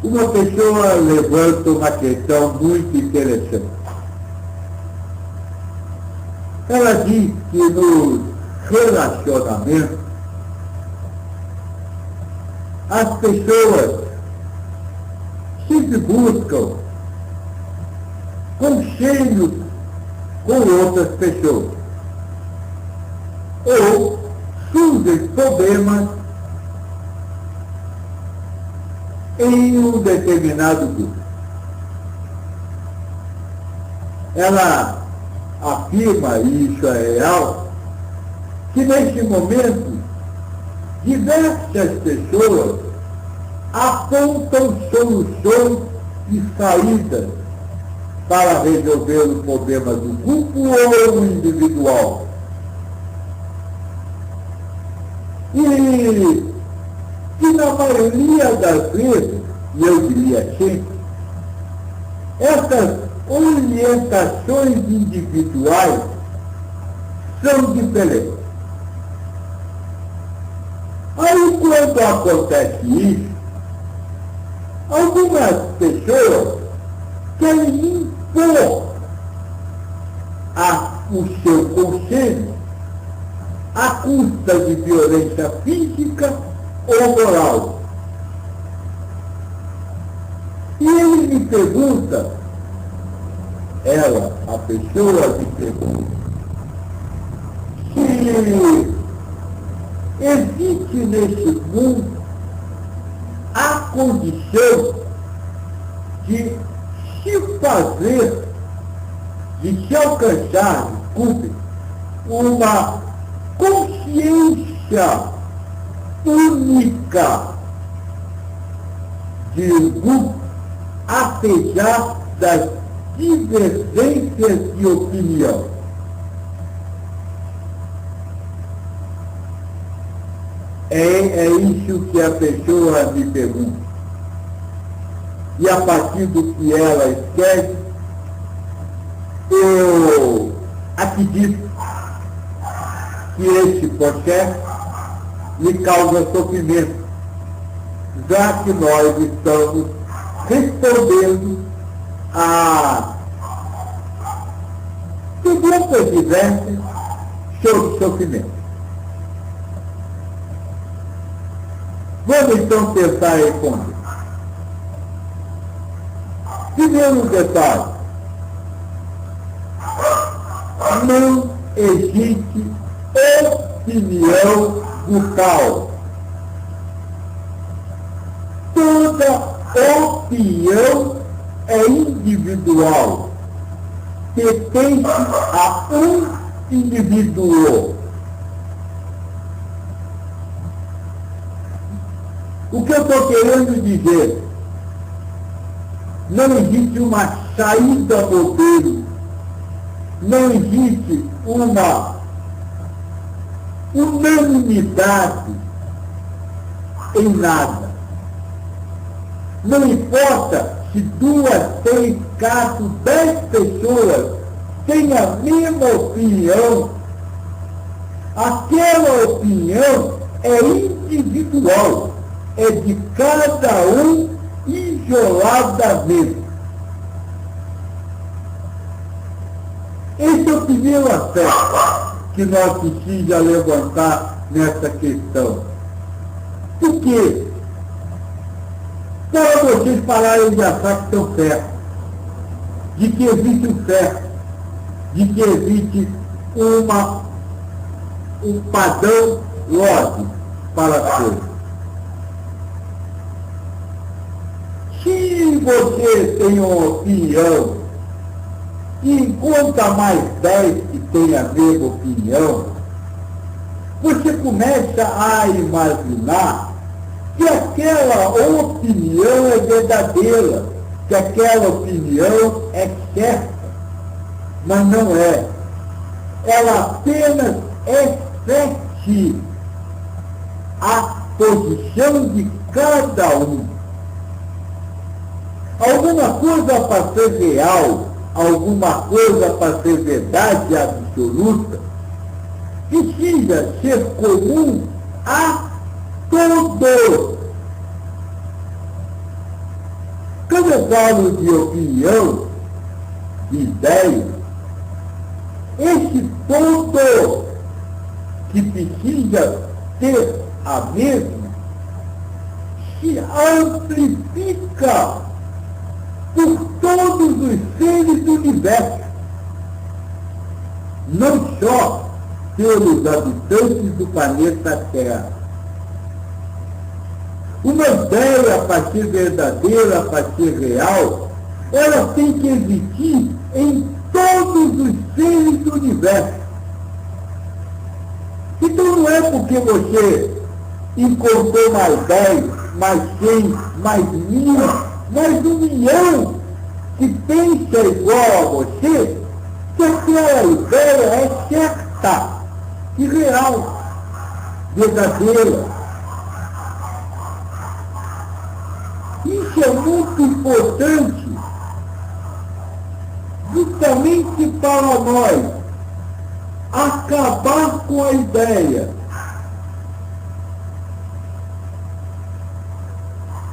Uma pessoa levanta uma questão muito interessante. Ela diz que no relacionamento as pessoas sempre buscam conselhos com outras pessoas. Ou surgem problemas em um determinado grupo. Ela afirma, e isso é real, que neste momento diversas pessoas apontam soluções e saídas para resolver o problema do grupo ou individual. E na maioria das vezes, e eu diria sempre, essas orientações individuais são diferentes. Aí, quando acontece isso, algumas pessoas querem impor o seu conselho à custa de violência física ou moral. E ele me pergunta, ela, a pessoa me pergunta, se existe nesse mundo a condição de se fazer, de se alcançar, desculpe, uma consciência única de um grupo, apesar das divergências de opinião. É isso que a pessoa me pergunta. E a partir do que ela escreve, eu acredito que esse processo lhe causa sofrimento, já que nós estamos respondendo a perguntas diversas sobre sofrimento. Vamos então tentar responder. Primeiro detalhe, não existe opinião grupal. Toda opinião é individual, pertence a um indivíduo. O que eu estou querendo dizer? Não existe uma saída modelo, não existe uma unanimidade em nada. Não importa se 2, 3, 4, 10 pessoas têm a mesma opinião, aquela opinião é individual, é de cada um isoladamente. Esse é o primeiro aspecto que nós precisamos levantar nessa questão. Por quê? Para vocês falarem de achar que estão certos, de que existe um certo, de que existe um padrão lógico para as coisas. Se você tem uma opinião e encontra mais 10 que têm a mesma opinião, você começa a imaginar que aquela opinião é verdadeira, que aquela opinião é certa, mas não é. Ela apenas reflete a posição de cada um. Alguma coisa para ser real, alguma coisa para ser verdade absoluta, precisa ser comum a todos. eu falo de opinião, de ideia, esse ponto que precisa ter a mesma se amplifica por todos os seres do universo, não só pelos habitantes do planeta Terra. Uma ideia, para ser verdadeira, para ser real, ela tem que existir em todos os seres do universo. Então não é porque você encontrou mais 10, mais 100, mais 1000, mais 1 milhão que pensa igual a você, que aquela ideia é certa e real, verdadeira. Isso é muito importante, justamente para nós acabar com a ideia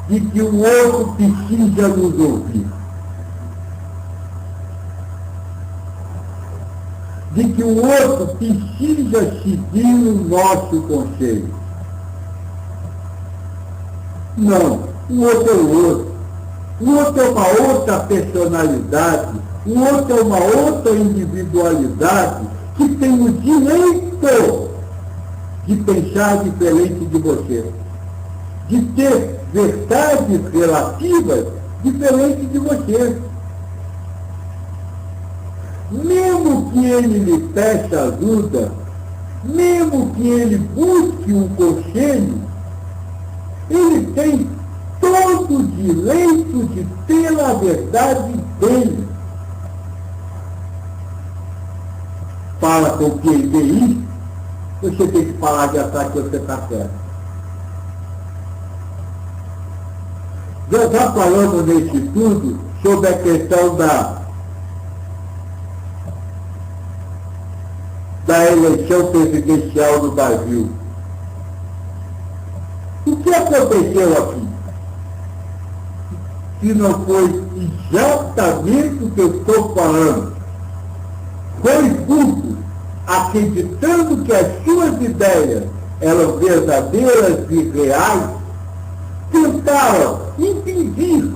de que o outro precisa nos ouvir, de que o outro precisa seguir o nosso conselho. Não, o outro é o outro. O outro é uma outra personalidade, o outro é uma outra individualidade que tem o direito de pensar diferente de você, de ter verdades relativas diferentes de você. Mesmo que ele lhe peça ajuda, mesmo que ele busque um conselho, ele tem todo o direito de ter a verdade dele. Fala com que ele vê isso, você tem que parar de achar que você está certo. Já falamos nesse estudo sobre a questão da eleição presidencial no Brasil. O que aconteceu aqui? Se não foi exatamente o que eu estou falando, foi tudo acreditando que as suas ideias eram verdadeiras e reais, tentaram impedir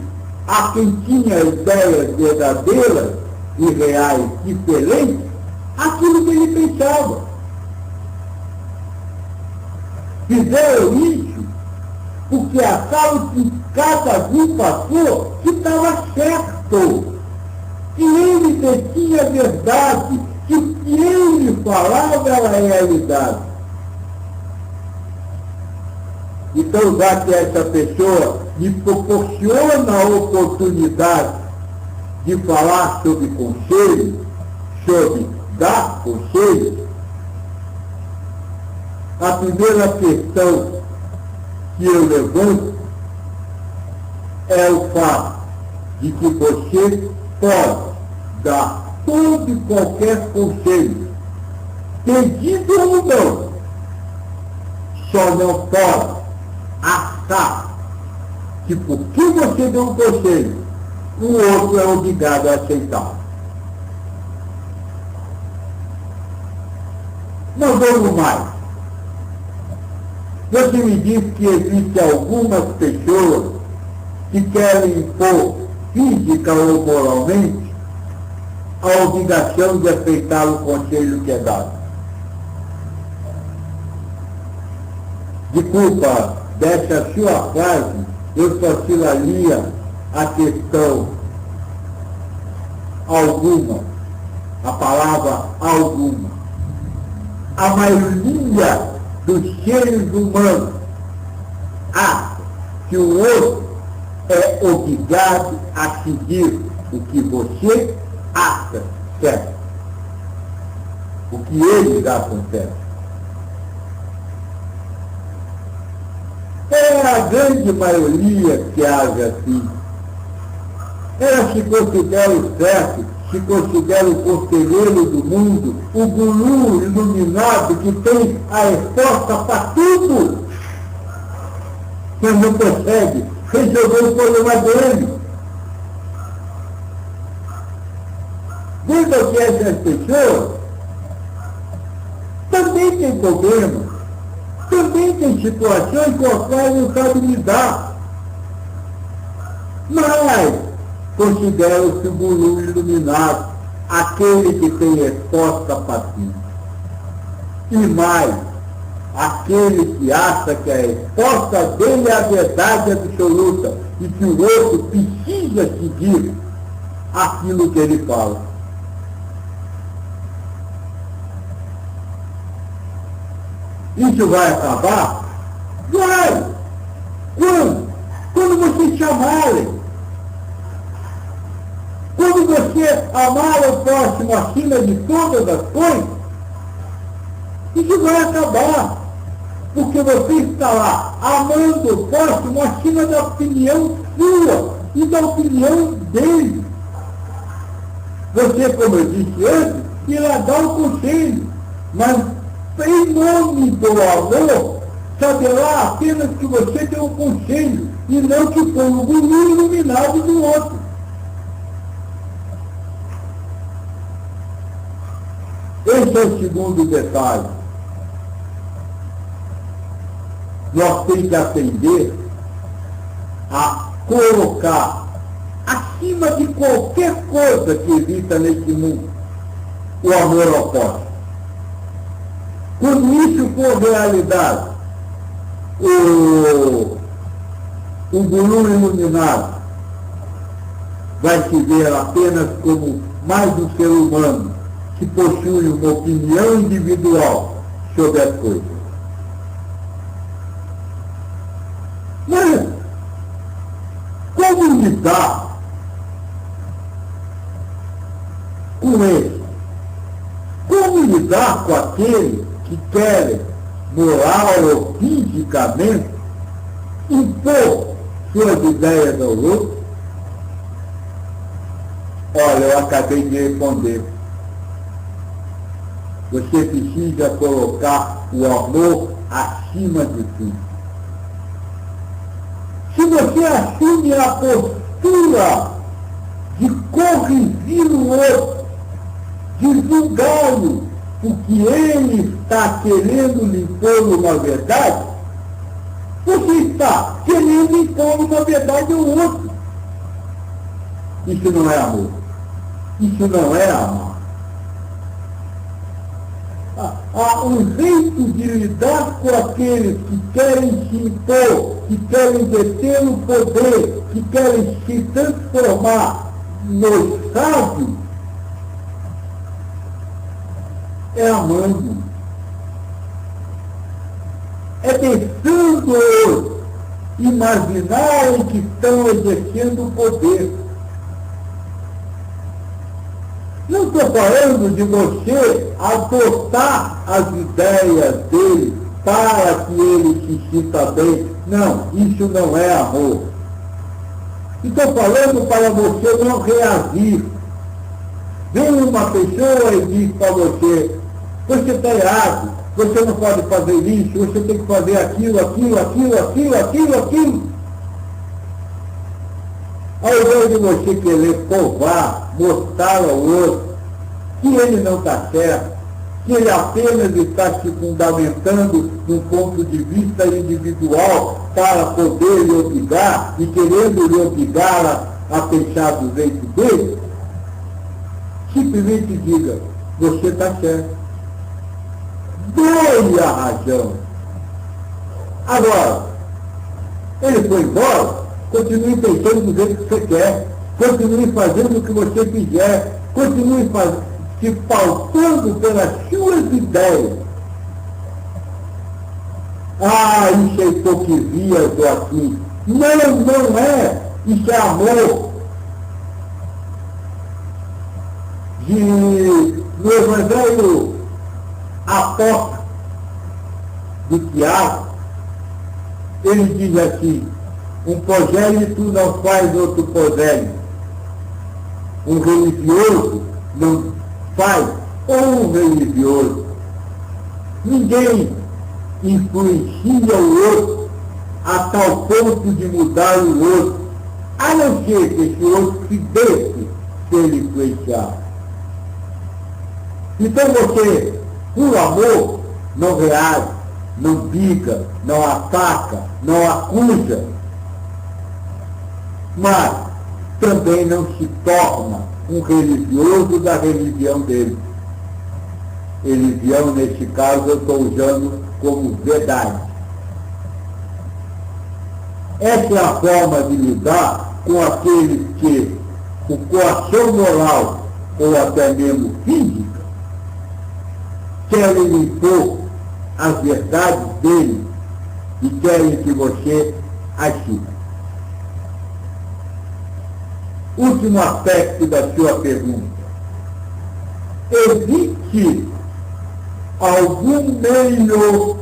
a quem tinha ideias verdadeiras e reais diferentes aquilo que ele pensava. Fizeram isso porque achavam que cada um passou que estava certo, que ele detinha a verdade, que o que ele falava era a realidade. Então, já que essa pessoa me proporciona a oportunidade de falar sobre conselho, sobre dar conselho, a primeira questão que eu levanto é o fato de que você pode dar todo e qualquer conselho, pedido ou não, só não pode achar que porque você deu um conselho, o outro é obrigado a aceitar. Não vamos mais. Você me disse que existem algumas pessoas que querem impor, física ou moralmente, a obrigação de aceitar o conselho que é dado. Desculpa, dessa sua frase, eu só tiraria a questão alguma, a palavra alguma. A maioria dos seres humanos acha que o outro é obrigado a seguir o que você acha certo, o que eles acham certo. É a grande maioria que age assim. Ela se considera o certo, se considera o conselheiro do mundo, o guru iluminado que tem a resposta para tudo, mas não consegue resolver o problema dele. Veja que essas pessoas também têm problemas, também têm situações com as quais não sabem lidar. Mas considera-se o guru iluminado, aquele que tem resposta pacífica. E mais, aquele que acha que a resposta dele é a verdade absoluta e que o outro precisa seguir aquilo que ele fala. Isso vai acabar? Vai! Quando? Quando vocês chamarem. Quando você amar o próximo acima de todas as coisas, isso vai acabar. Porque você está lá amando o próximo acima da opinião sua e da opinião dele. Você, como eu disse antes, irá dar o conselho, mas em nome do amor, saberá apenas que você tem um conselho e não que foi o guru iluminado do outro. Esse é o segundo detalhe. Nós temos que aprender a colocar acima de qualquer coisa que exista nesse mundo o amor ao próximo. Quando isso for realidade, o guru iluminado vai se ver apenas como mais um ser humano que possui uma opinião individual sobre as coisas. Mas como lidar com ele? Como lidar com aquele que querem, moral ou fisicamente, impor suas ideias ao outro? Olha, eu acabei de responder. Você precisa colocar o amor acima de tudo. Se você assume a postura de corrigir o outro, de julgá-lo, porque ele está querendo lhe impor uma verdade, você está querendo impor uma verdade ao outro. Isso não é amor. Isso não é amar. Há um jeito de lidar com aqueles que querem se impor, que querem deter o poder, que querem se transformar no sábio, é amando. É deixando-os imaginarem que estão exercendo o poder. Não estou falando de você adotar as ideias dele para que ele se sinta bem. Não, isso não é amor. Estou falando para você não reagir. Vem uma pessoa e diz para você, você está errado, você não pode fazer isso, você tem que fazer aquilo. Ao invés de você querer provar, mostrar ao outro que ele não está certo, que ele apenas está se fundamentando num ponto de vista individual para poder lhe obrigar e querendo lhe obrigar a pensar do jeito dele, simplesmente diga, você está certo. Dê-lhe a razão. Agora, ele foi embora, continue pensando do jeito que você quer, continue fazendo o que você quiser, continue se pautando pelas suas ideias. Ah, isso é hipocrisia, Joaquim. Não é. Isso é amor. No Evangelho apócrifo de Tiago, ele diz assim, um progênito não faz outro progênito. Um religioso não faz um religioso. Ninguém influencia o outro a tal ponto de mudar o outro, a não ser que esse outro se deixe ser influenciado. Então você, por amor, não reage, não briga, não ataca, não acusa, mas também não se torna um religioso da religião dele. Religião, neste caso, eu estou usando como verdade. Essa é a forma de lidar com aqueles que, com coação moral ou até mesmo física, querem impor as verdades dele e querem que você as siga. Último aspecto da sua pergunta. Existe algum meio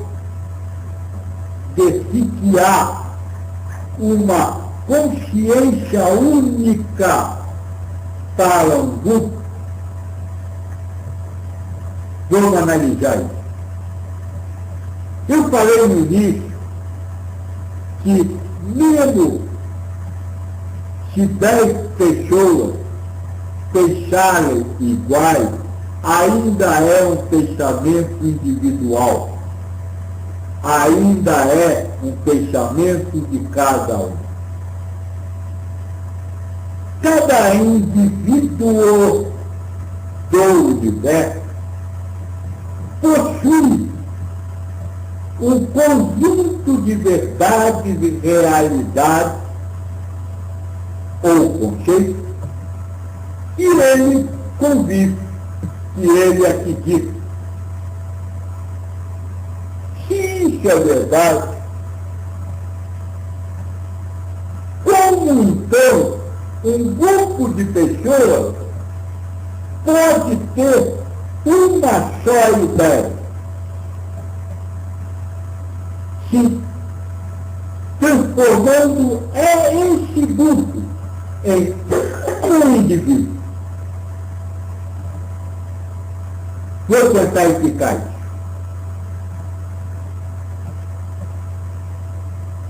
de se criar uma consciência única para um grupo? Vamos analisar isso. Eu falei no início que mesmo se 10 pessoas pensarem iguais, ainda é um pensamento individual. Ainda é um pensamento de cada um. Cada indivíduo do universo possui um conjunto de verdades e realidades ou conceitos que ele convive, que ele acredita. Se isso é verdade, como então um grupo de pessoas pode ter uma só ideia, se transformando esse grupo em um indivíduo? Vou tentar explicar isso.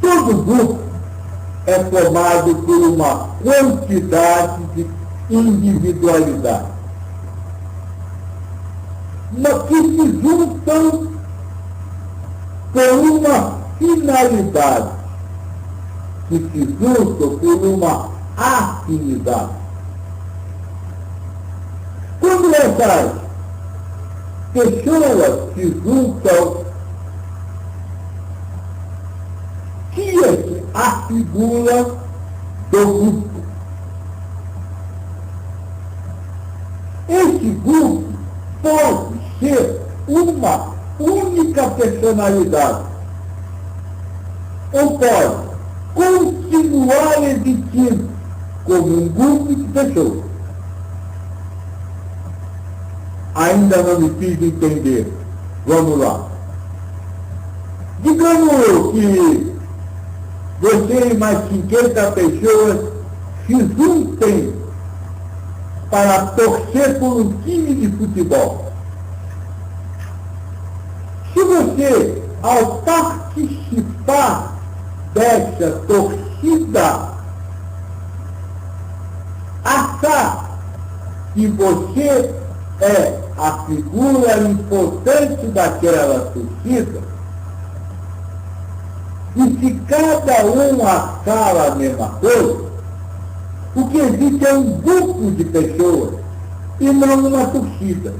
Todo grupo é formado por uma quantidade de individualidade, mas que se juntam por uma finalidade, que se juntam por uma afinidade. Quando essas pessoas se juntam, que a figura do grupo. Esse grupo pode ser uma única personalidade, ou pode continuar existindo como um grupo de pessoas. Ainda não me fiz entender. Vamos lá. Digamos que você e mais 50 pessoas se juntem para torcer por um time de futebol. Se você, ao participar dessa torcida, achar que você é a figura importante daquela torcida, e se cada um achar a mesma coisa, o que existe é um grupo de pessoas e não uma torcida.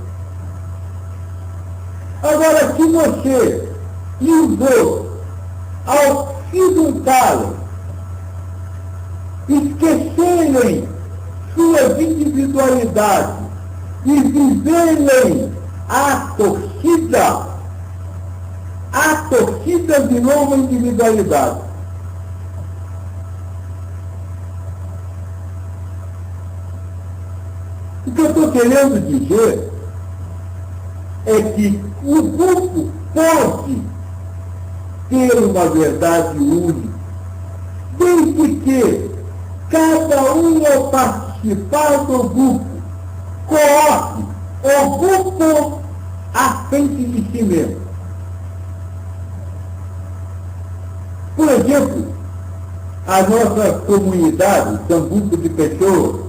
Agora, se você e os outros, ao se juntarem, esquecerem suas individualidades e viverem a torcida virou uma individualidade. O que eu estou querendo dizer é que o grupo pode ter uma verdade única, desde que cada um, ao participar do grupo, coloque o grupo à frente de si mesmo. Por exemplo, a nossa comunidade são um grupo de pessoas.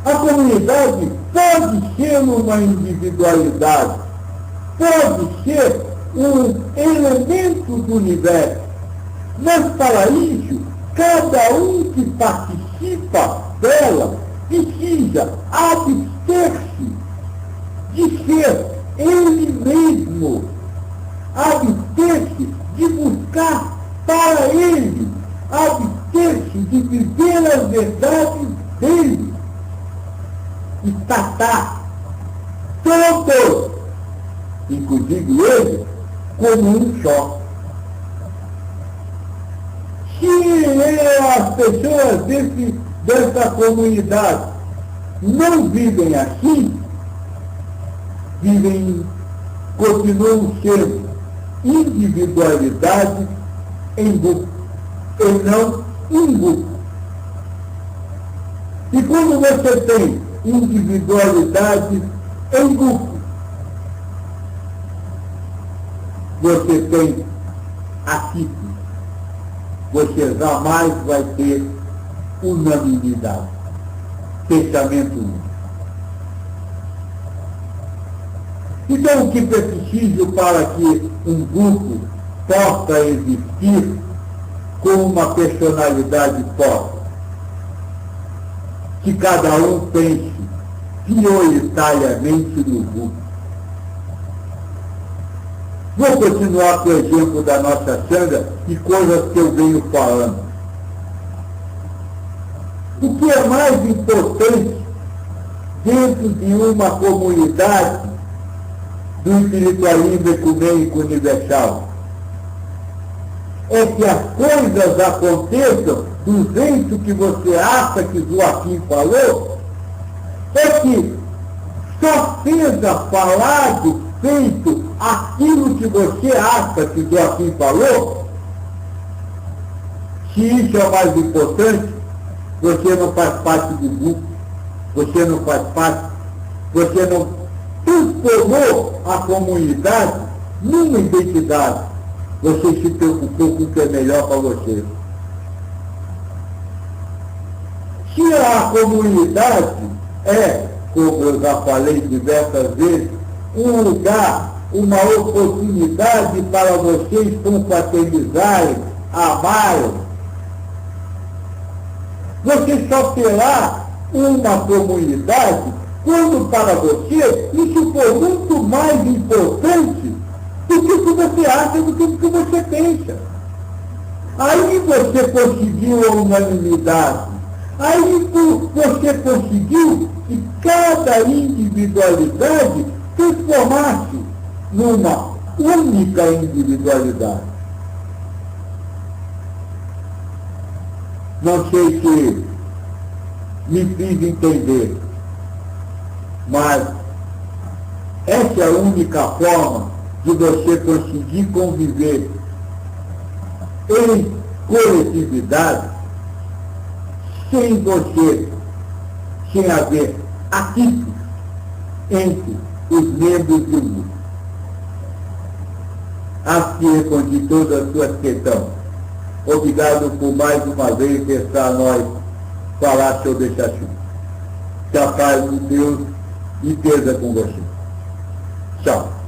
A comunidade pode ser uma individualidade, pode ser um elemento do universo. Mas, para isso, cada um que participa dela precisa abster-se de ser ele mesmo, abster-se de buscar para ele, abster-se de viver as verdades dele. Está todos, inclusive ele, como um só. Se as pessoas dessa comunidade não vivem assim, continuam sendo individualidade em grupo, e não em grupo. E quando você tem individualidade em grupo, você tem atípico. Você jamais vai ter unanimidade, pensamento único. Então, o que é preciso para que um grupo possa existir com uma personalidade forte? Que cada um pense prioritariamente no grupo. Vou continuar com o exemplo da nossa Sandra e coisas que eu venho falando. O que é mais importante dentro de uma comunidade do espiritualismo ecumênico universal é que as coisas aconteçam do jeito que você acha que Joaquim falou, é que só seja falado, feito aquilo que você acha que Joaquim falou. Se isso é o mais importante, você não faz parte do grupo, você não faz parte, você não transformou a comunidade numa identidade. Você se preocupou com o que é melhor para você. Se a comunidade é, como eu já falei diversas vezes, um lugar, uma oportunidade para vocês confraternizarem, amarem, você só terá uma comunidade quando para você isso for muito mais importante do que o que você acha, do que o que você pensa. Aí você conseguiu a unanimidade. Aí você conseguiu que cada individualidade transformasse numa única individualidade. Não sei se me fiz entender, mas essa é a única forma de você conseguir conviver em coletividade sem haver atritos entre os membros do grupo. Acho que respondi todas as suas questões. Obrigado por mais uma vez deixar nós falar sobre esse assunto. Que a paz de Deus esteja com você. Tchau.